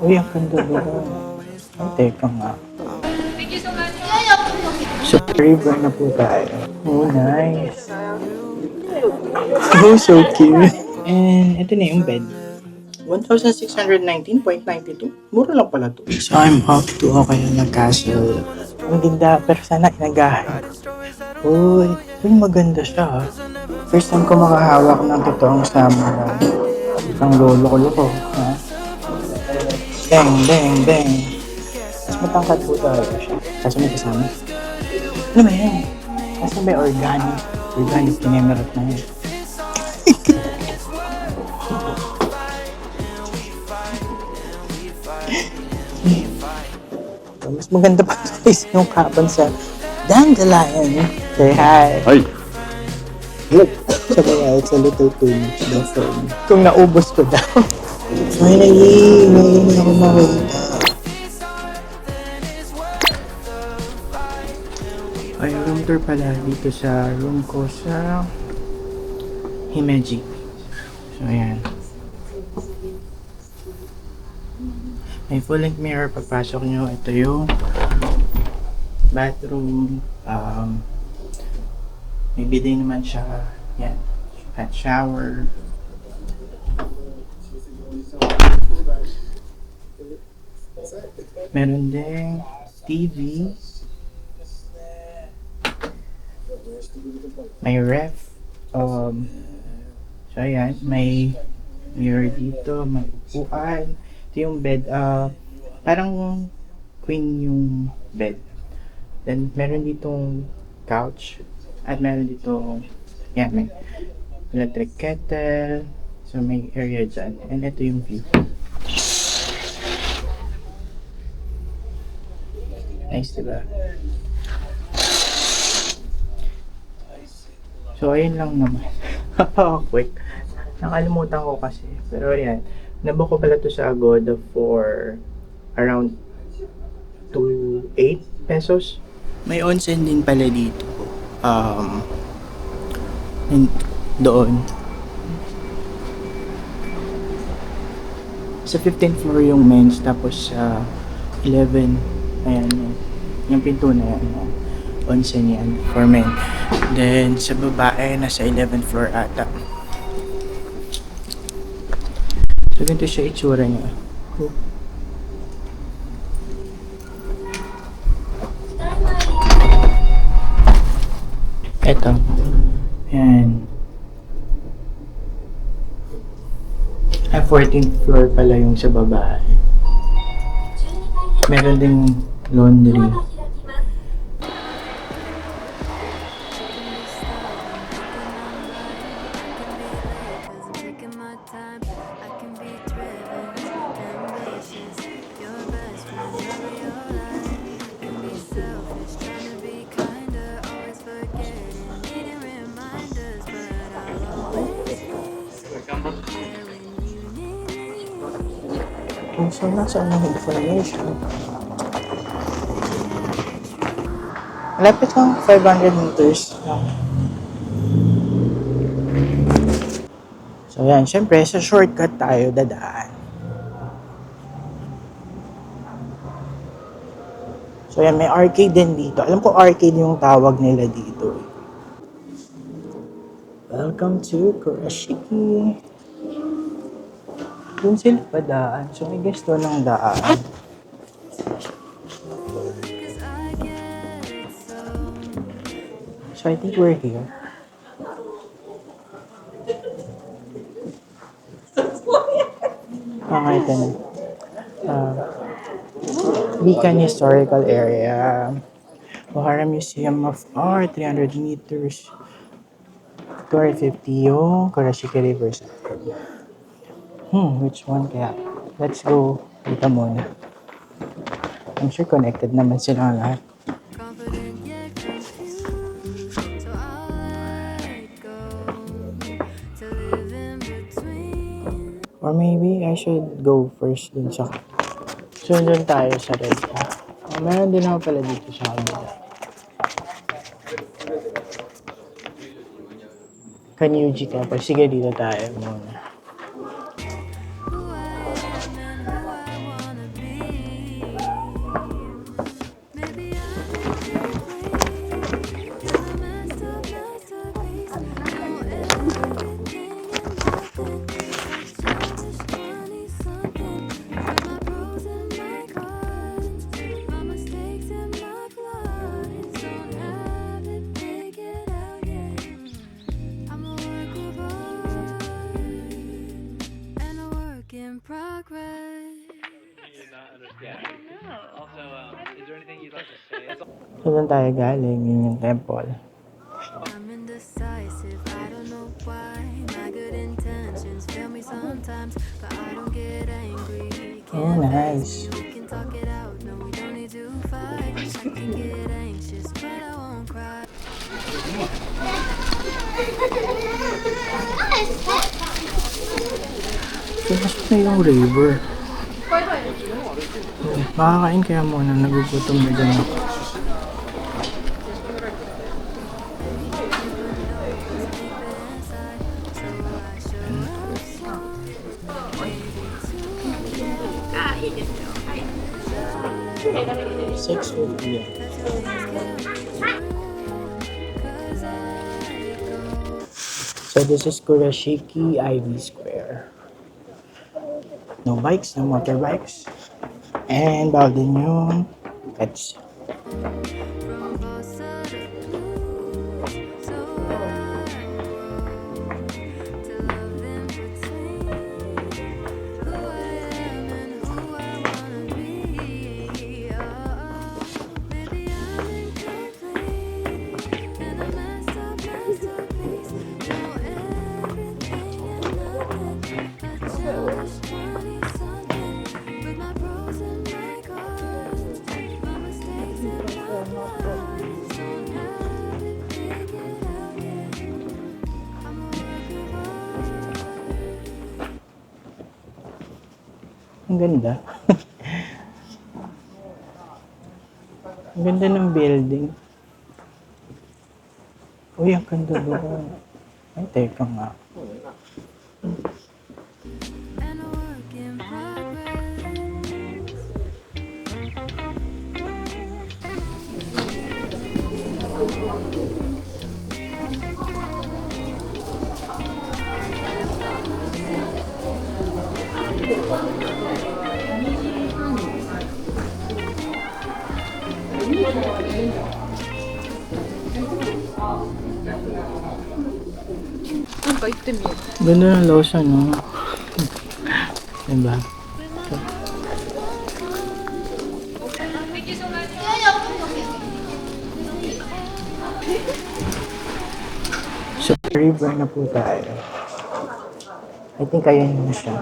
Uy, ang ganda nila. Ay, teka nga. So, river na po tayo. Oh, nice. Oh, so cute. And ito na yung bed. 1,619.92. Mura lang pala to. So, I'm off to Okayama Castle. Ang ganda, pero sana inagahan. Uy, uy, maganda siya. First time ko makahawak ng totoong samurai. Ang lolo ko. Ha? Bang, bang, bang. Mas matangkad po talaga siya. Kaso may kasama. Ano ba yan? Kasi may organic. Organic kinemerot na yan. Mas maganda pa ito is yung kaban sa dandelion. Say hi. Hi. Sa kaya, it's a little too much daw for me. Kung naubos ko daw. Finally, ngayon ako makita. Ay, room tour pala dito sa room ko sa Himeji. So, ayan. May full length mirror pagpasok nyo. Ito yung bathroom. May bidet naman siya. Yan. At shower. Meron ding TV. May ref. So ayan, may mirror dito, may upuan. Ito yung bed, parang queen yung bed. Then meron ditong couch at meron ditong, yan, may electric kettle. So may area dyan. And ito yung view. Nice, diba? So, ayun lang naman. Quick. Nakalimutan ko kasi. Pero ayan, nabook ko pala to sa Agoda for around 2.8 pesos. May onsen din pala dito. Doon. Sa 15th floor yung men's, tapos sa 11, ayan, yung pinto na yan. Onsen yan for men. Then sa babae, nasa 11th floor ata. So ganito siya itsura niya. Eto. Yan. 14th floor pala yung sa babae. Meron ding laundry. So, nasa ang information? Malapit lang, 500 meters lang. So, yan. Siyempre, sa shortcut tayo dadaan. So, yan. May arcade din dito. Alam ko arcade yung tawag nila dito. Welcome to Kurashiki. Doon sila pa daan. So, I guess doon ang daan. So, I think we're here. Ito na. Beacon Historical Area. Ohara Museum of Art, 300 meters. 250 yung Kurashiki Riverside. Which one kaya? Let's go dito muna. I'm sure connected naman sila lahat. Or maybe I should go first dun sa... So, dun tayo sa red. Meron din ako pala dito sa kabila. Kanyuji Temple. Sige, dito tayo muna. So, doon tayo galing. Yun yung temple. I'm indecisive, I don't know why. My good intentions fail me sometimes, but I don't get angry. Oh, Can't face nice. me, we can talk it out. No, we don't need to fight. I can get anxious, but I won't cry. Pumasok na yung river. Makakain kaya muna. Nagugutom na dyan ako. Deep inside, so I show up slow. Maybe too 6:50 yan. cause I go. So, this is Kurashiki Ivy Square. No bikes, no motorbikes. And bawal din yung pets. From falsehood to blues, so I to love in between who I am and who I wanna be. Oh, maybe I'm incomplete and a messed up masterpiece. Know everything and nothing, a childish 20-something with my pros and my cons, my mistakes and my flaws. Don't have it figured out yet. I'm a work of art. Ang ganda. Ang ganda ng building. Uy, ang ganda doon. Ay, teka nga. And a work in progress. Ganda ng lotion, no? Diba? So, river na po tayo. I think ayun na siya.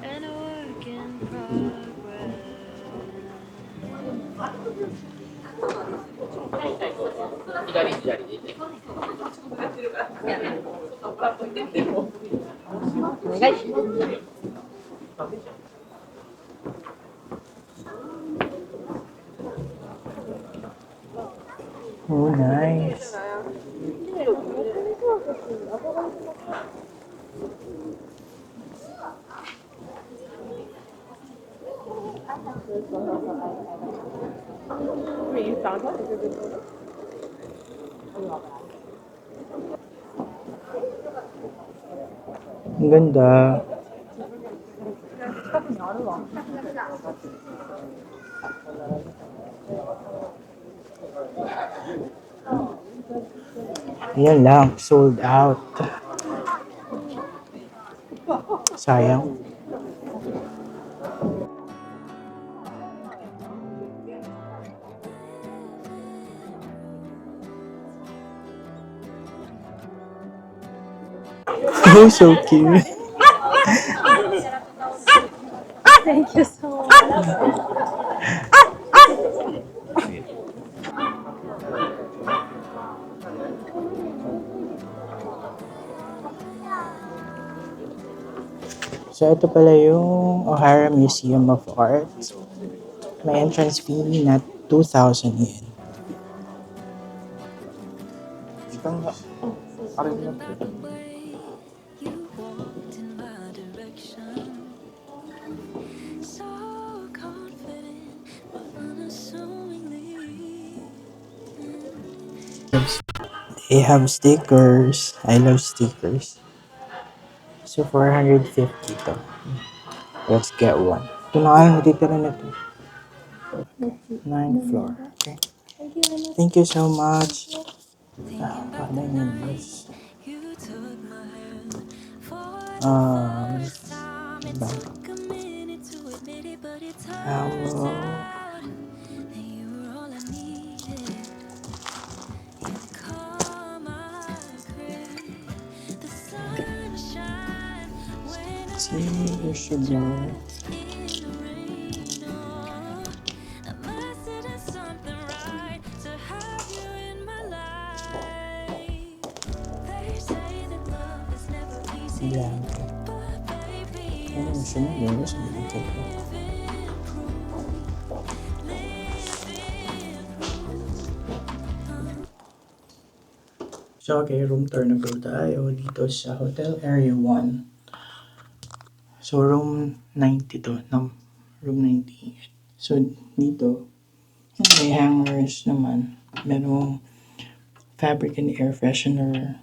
And a work in progress. Oh, nice. Ang ganda. Ayan lang, sold out. Sayang. Oh, so cute. Thank you so much. So, ito pala yung O'Hara Museum of Art. May entrance fee na 2,000 yen. About the way you walked in my direction. So confident, but unassumingly. They have stickers. I love stickers. So, 450 to. Let's get one. Ito na nga lang natitira na to. 9th floor. Okay. Thank you so much. Thinking back Paano the yun, night boss? you took my hand for the first time. ba? Wow. See, sugar. Blanco. Ano gusto mo? Yun, gusto mo ito. So, okay, room tour na po tayo dito sa Hotel Area 1. So, room 90 to. No, room 98. So, dito, may hangers naman. Merong fabric and air freshener.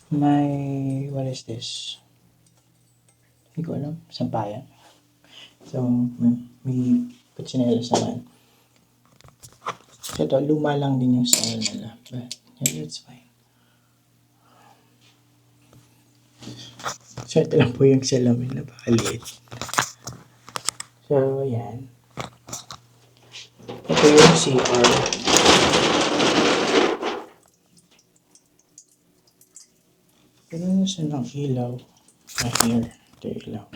May, what is this? Hindi ko alam. Sampayan. So, may patsinelas naman. So, ito, luma lang din yung style nila. But, yeah, that's fine. So, ito lang po yung salamin. Napakaliit. So, yan. Ito yung CR. Pero saan ang ilaw? Here. Ito yung ilaw.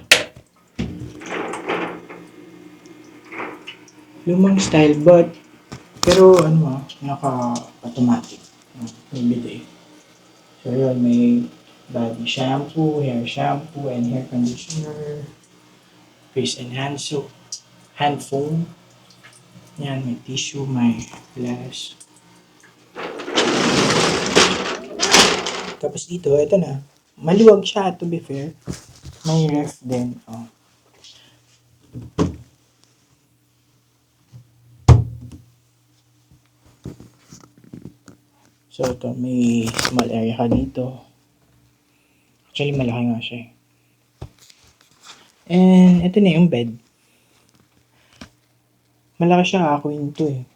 Lumang style, but pero ano naka-automatic. May bidet. So yun, may body shampoo, hair shampoo, and hair conditioner. Face and hand soap. Hand foam. Yan, may tissue, may glass. Tapos dito, ito na. Maluwag siya, to be fair. May ref din. Oh. So, ito, may small area ka dito. Actually, malaki nga siya. And, ito na yung bed. Malaki siya, queen to eh.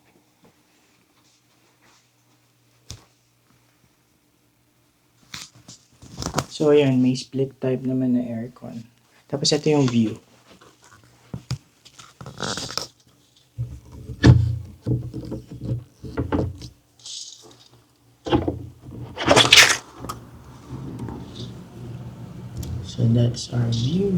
So, ayan, may split type naman na aircon. Tapos, ito yung view. So, that's our view.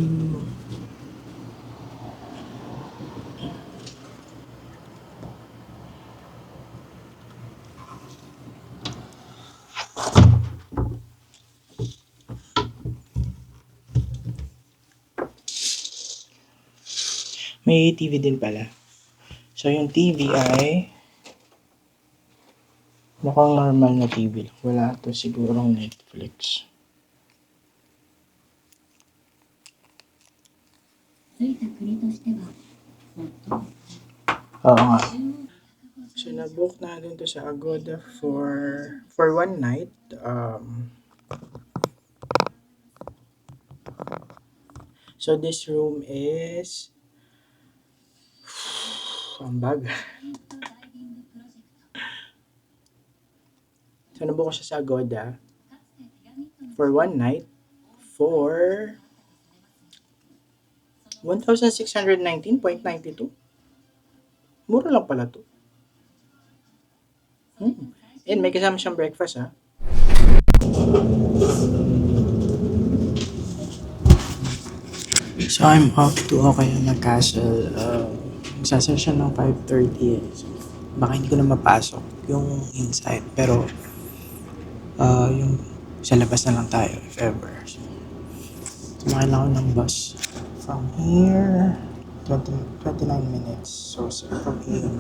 May TV din pala. So, yung TV ay mukhang normal na TV lang. Wala to sigurong Netflix. Oo nga. So, na-book natin to sa Agoda for one night. So, this room is ang bag. So, nabuko siya sa Agoda for one night for 1,619.92. Mura lang pala to. And may kasama siyang breakfast, ha? So, I'm off to Okayama Castle. Magsasara siya ng 5:30 eh. So, baka hindi ko na mapasok yung inside. Pero, yung sa labas na lang tayo, if ever. So, sumakay lang ako ng bus. From here, 29 minutes. So, from here,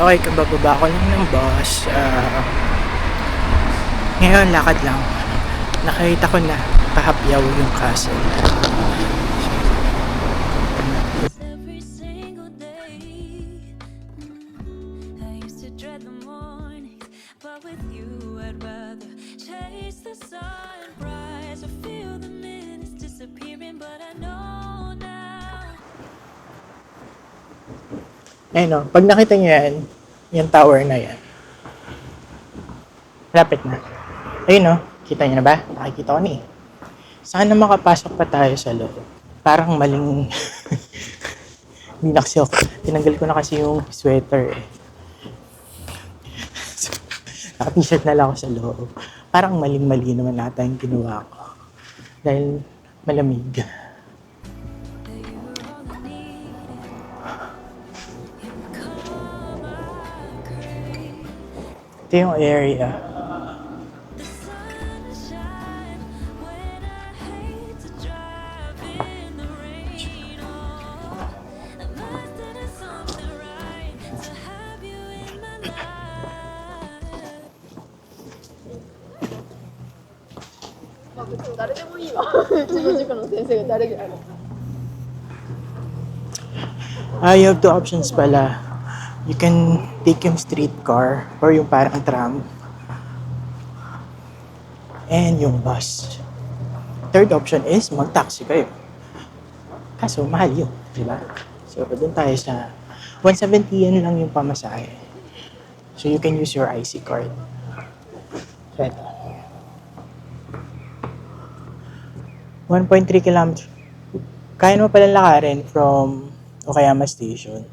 okay, kabababa ko lang ng bus. Ngayon, lakad lang. Nakita ko na pahapyaw yung castle. every single day. I used to dread the mornings, but with you I'd rather chase the sunrise or feel the minutes disappearing. But I know now. Ayun o, pag nakita niyo yan, yung tower na yan. Lapit na. Ayun o, kita niyo na ba? Nakikita ko na eh. Sana makapasok pa tayo sa loob. Parang maling... Hindi na kasi ako. Tinanggal ko na kasi yung sweater eh. So, naka-t-shirt na lang ako sa loob. Parang maling-mali naman nata yung ginawa ko. Dahil malamig. Ito yung area. The sunshine when I hate to drive in the rain. Oh, I must have done something right to have you in my life. まあ別に誰でもいいわ。うちの塾の先生が誰である。You have two options pala. You can take yung streetcar or yung parang tram. And yung bus. Third option is mag-taxi kayo. Kaso mahal yun, di ba? So doon tayo sa 170 yan lang yung pamasahe. So you can use your IC card. So ito. 1.3 kilometers. Kaya mo pala lakarin from Okayama Station.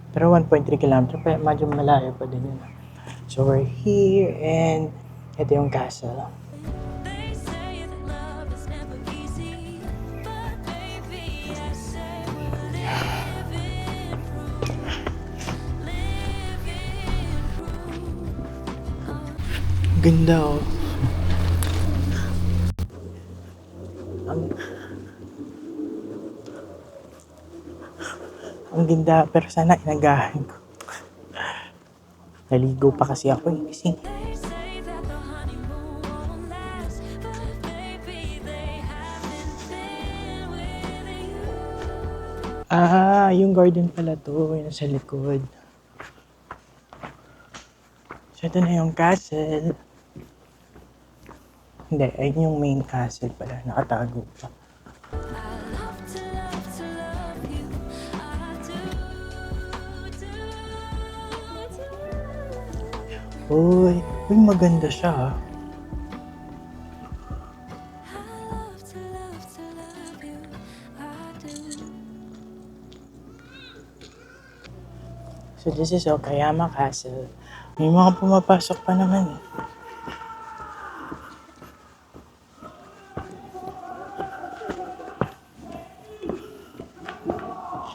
Pero 1.3 kilometers, medyo malayo pa din yun. So we're here and ito yung castle. They say that love is never easy, but baby, I say we're living proof. Ganda oh. Ang ganda, pero sana inagahan ko. Naligo pa kasi ako eh. Kasi They say that the honeymoon won't last, but baby, they haven't been with you. yung garden pala to, yung sa likod. So ito na yung castle. Hindi, ayun yung main castle pala, nakatago pa. I love to love you. I do. Uy, maganda siya ah. I love to love you. I do. So this is Okayama Castle. May mga pumapasok pa naman eh.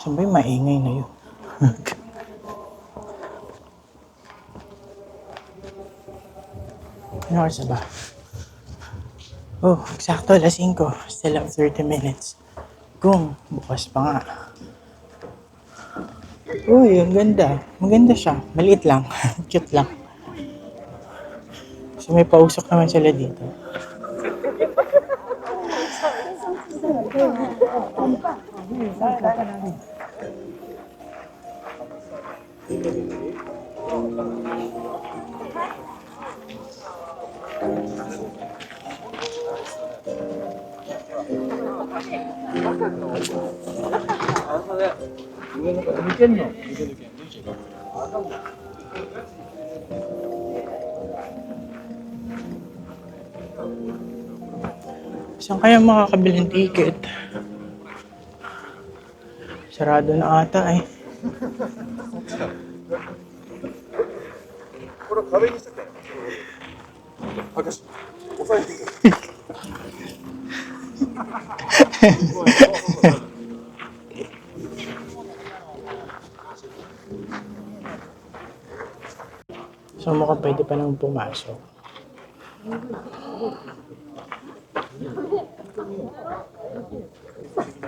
Saan ba yung maingay na yun? Ano oras na ba? Oh, eksakto, alas 5. Still have 30 minutes. Kung bukas pa nga. Uy, ang ganda. Maganda siya. Maliit lang. Cute lang. So may pausok naman sila dito. Saan kaya makakabili ng ticket? Sarado na ata eh. これを壁にしてて、剥がし、押さえていく。So mukhang pwede pa nang pumasok.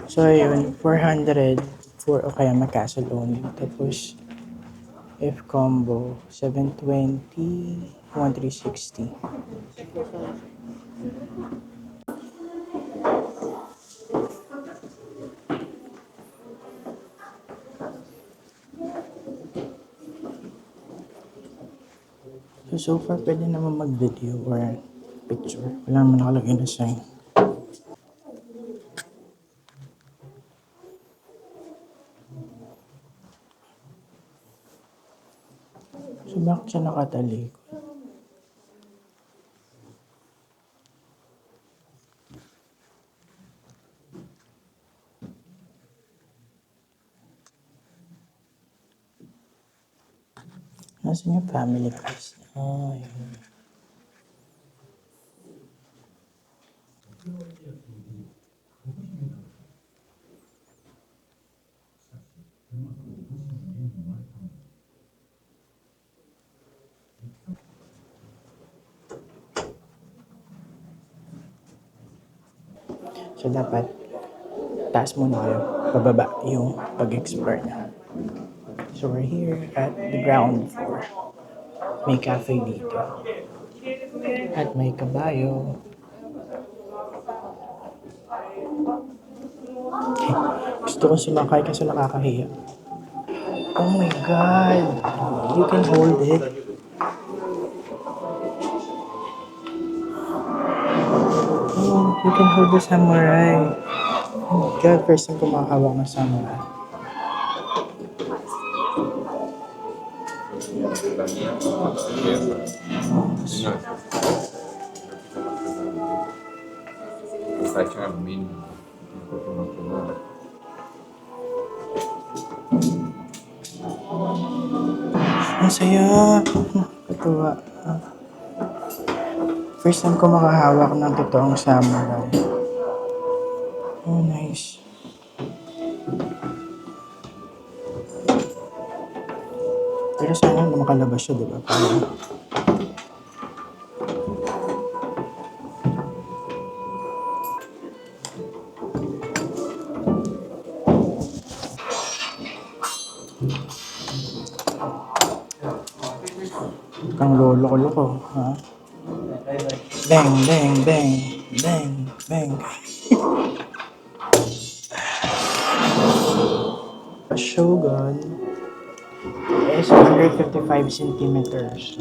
So ayun, 400 for Okayama Castle only. Tapos If combo, 720, 1360. So far, pwede naman mag-video or picture. Wala naman nakalagay na sign. So, bakit siya nakatalikod? Nasaan yung family guys? Ah, yun. So, dapat taas muna kayo, pababa yung pag-explore na. So, we're here at the ground floor. May cafe dito. At may kabayo. Okay. Gusto ko sumakay kasi nakakahiya. Oh my God! You can hold it. Oh, you can hold the samurai. Oh my God, first time ko makahawak ng samurai. Кстати, мин. Ang saya. Nakakatuwa. First time ko makahawak ng totoong samurai. Oh, nice. Pero sana na makalabas siya, di ba? Parang kang lolo-lolo, ha? Bang, bang, bang, bang, bang. A Shogun is 155 centimeters.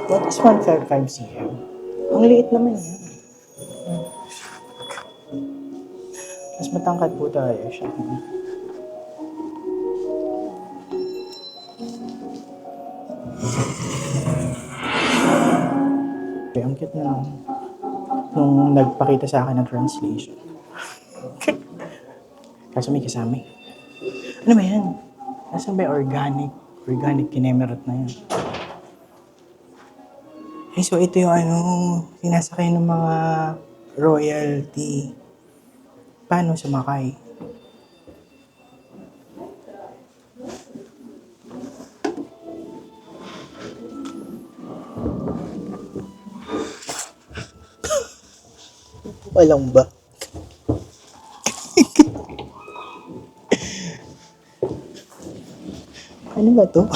What is 155 cm? Ang liit naman yan. Mas matangkad po tayo siya. Okay, ang cute na nung nagpakita sa akin ng translation. Kaso may kasama eh. Ano ba yan? Nasaan ba yung organic? Organic kinemerot na yan. Eh, so ito yung sinasakay ng mga royalty. Paano sumakay? Walang ba? Ano ba to?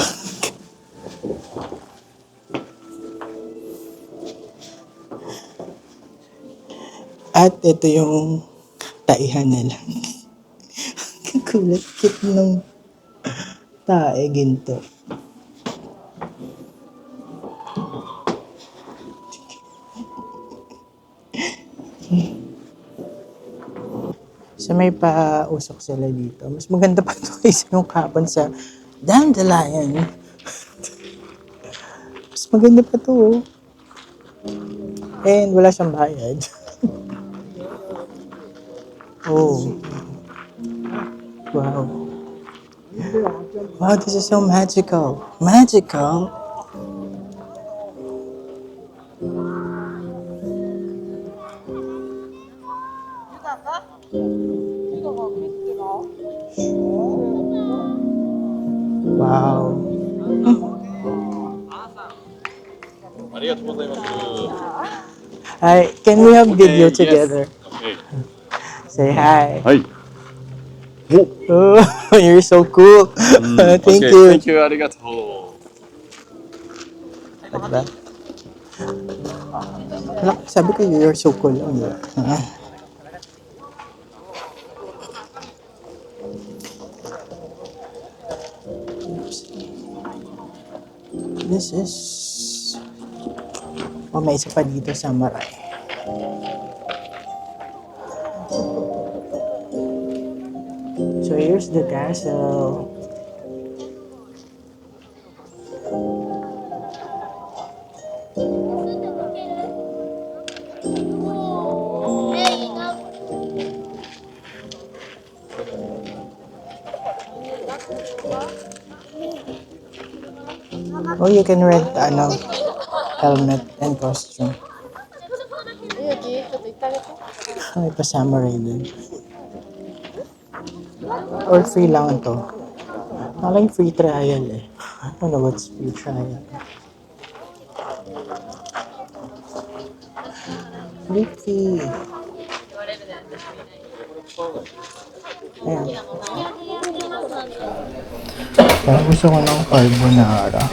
At ito yung taihan nila. Kulit cute ng tae ginto. So may pausok sila dito. Mas maganda pa ito kaysa yung kapon sa Dandelion. Mas maganda pa ito. Oh. And wala siyang bayad. Oh. Wow. Wow, this is so magical. Magical? Wow. ありがとうございます。 Hi, can we have video together? Okay. Say hi. はい。Oh, you're so cool. Thank Okay, you. thank you. ありがとう。 Diba? Wala, sabi ko, you're so cool. Oh, yeah. This is... Oh, may isa pa dito, samurai. So, here's the castle. Oh, you can rent, helmet and costume. ゆうき、ちょっと行ってあげて。 May pa samurai dun. Or free lang to. Making free trial eh. I don't know what's free trial. Free fee. Ayan. Parang gusto ko ng carbonara.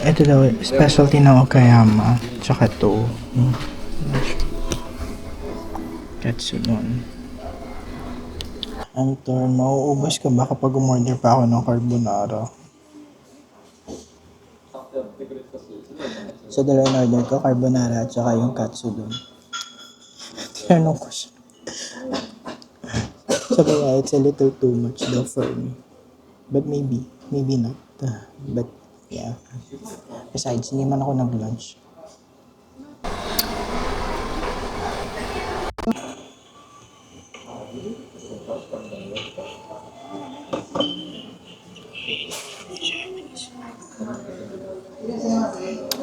Ito daw, specialty ng Okayama. Tsaka to. Katsudon. Ang turn, mauubos ka ba kapag umorder pa ako ng carbonara? So, dalawa in order ko, carbonara at saka yung katsudon. Tinanong ko siya. Sabi niya, it's a little too much though for me. But maybe not. But, yeah. Besides, hindi man ako nag-lunch.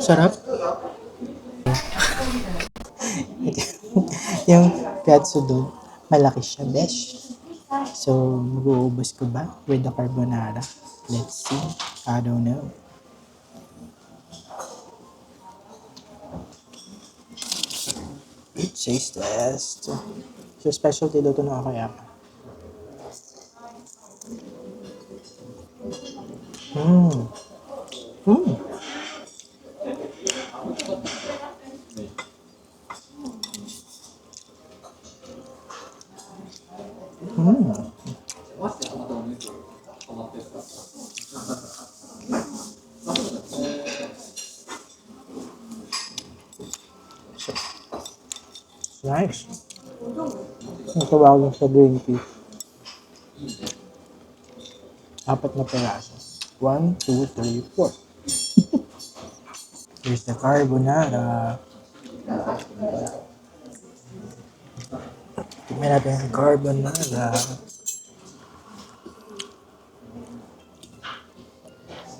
Sarap. Yung katsudon, malaki siya, besh. So, mag-uubos ko ba with the carbonara? Let's see. I don't know. Taste test. So, specialty daw ito na kaya. Nice. Ang tawag sa green tea. 4 na peraso. 1, 2, 3, 4. Here's the carbonara. Tignan natin yung carbonara.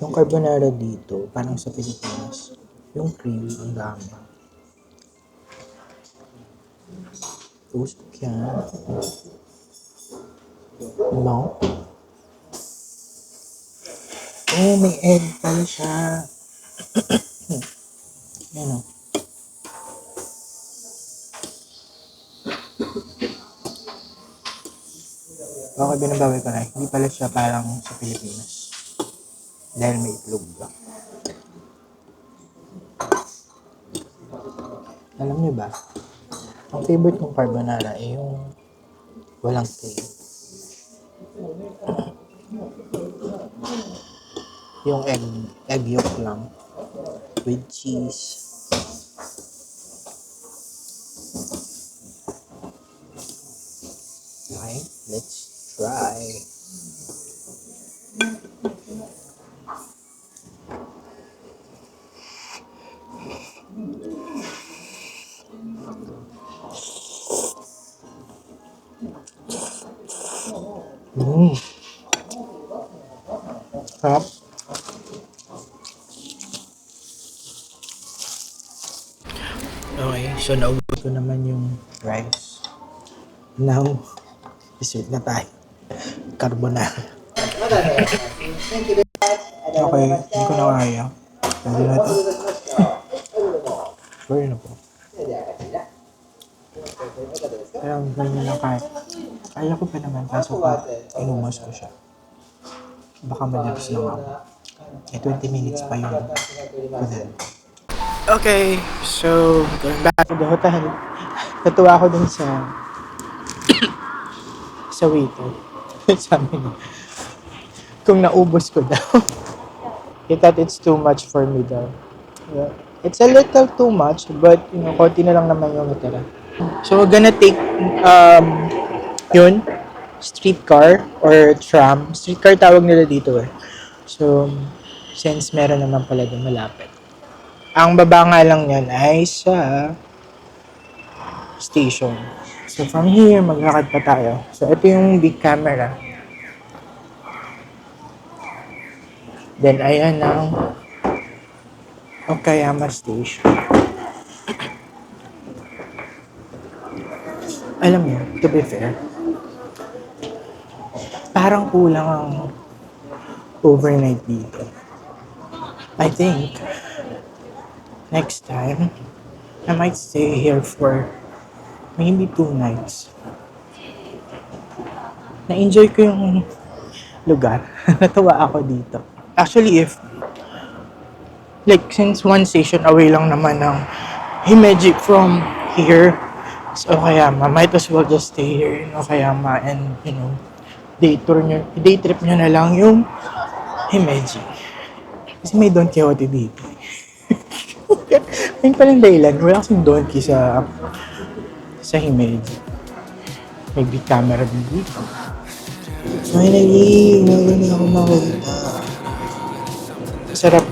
Yung carbonara dito, parang sa Pilipinas, yung cream ang dami. Usok yan. Bango. Oh, may egg pala siya. Yan o. Okay, binabawi ko na. Hindi pala siya parang sa Pilipinas. Dahil may itlog ba. Alam niyo ba, ang favorite kong carbonara ay yung walang cream. Yung egg yolk lang with cheese. Okay, let's try. Sarap. Okay, so naubos ko naman yung rice. Now, dessert na tayo. Carbonara. Okay, hindi ko na kaya. Pwede na ito. Pwede na po. Pero ganyan lang kahit. Kaya ko pa naman, kaso pa inumas ko siya. Baka malaps lang ako. 20 minutes pa yun. Okay, so going back to the hotel. Natuwa ako dun sa waiter. Sabi niya, kung naubos ko daw. He thought it's too much for me daw. Yeah. It's a little too much, but konti na lang naman yung natira. So we're gonna take yun, streetcar or tram. Streetcar tawag nila dito eh. So, since meron naman pala doon malapit. Ang baba nga lang yan ay sa station. So, from here, maglakad pa tayo. So, ito yung big camera. Then, ayan ang Okayama Station. Alam mo, to be fair, parang kulang ang overnight dito. I think, next time, I might stay here for maybe 2 nights. Na-enjoy ko yung lugar. Natuwa ako dito. Actually, since one station away lang naman ng Himeji from here, so Okayama, might as well just stay here in Okayama and, day trip nyo na lang yung Himeji. Kasi may Don Quixote dito. Ayun palang dahilan, wala kasing donkey sa Himeji. May big camera din dito. Finally, wala na ako makita. Sarap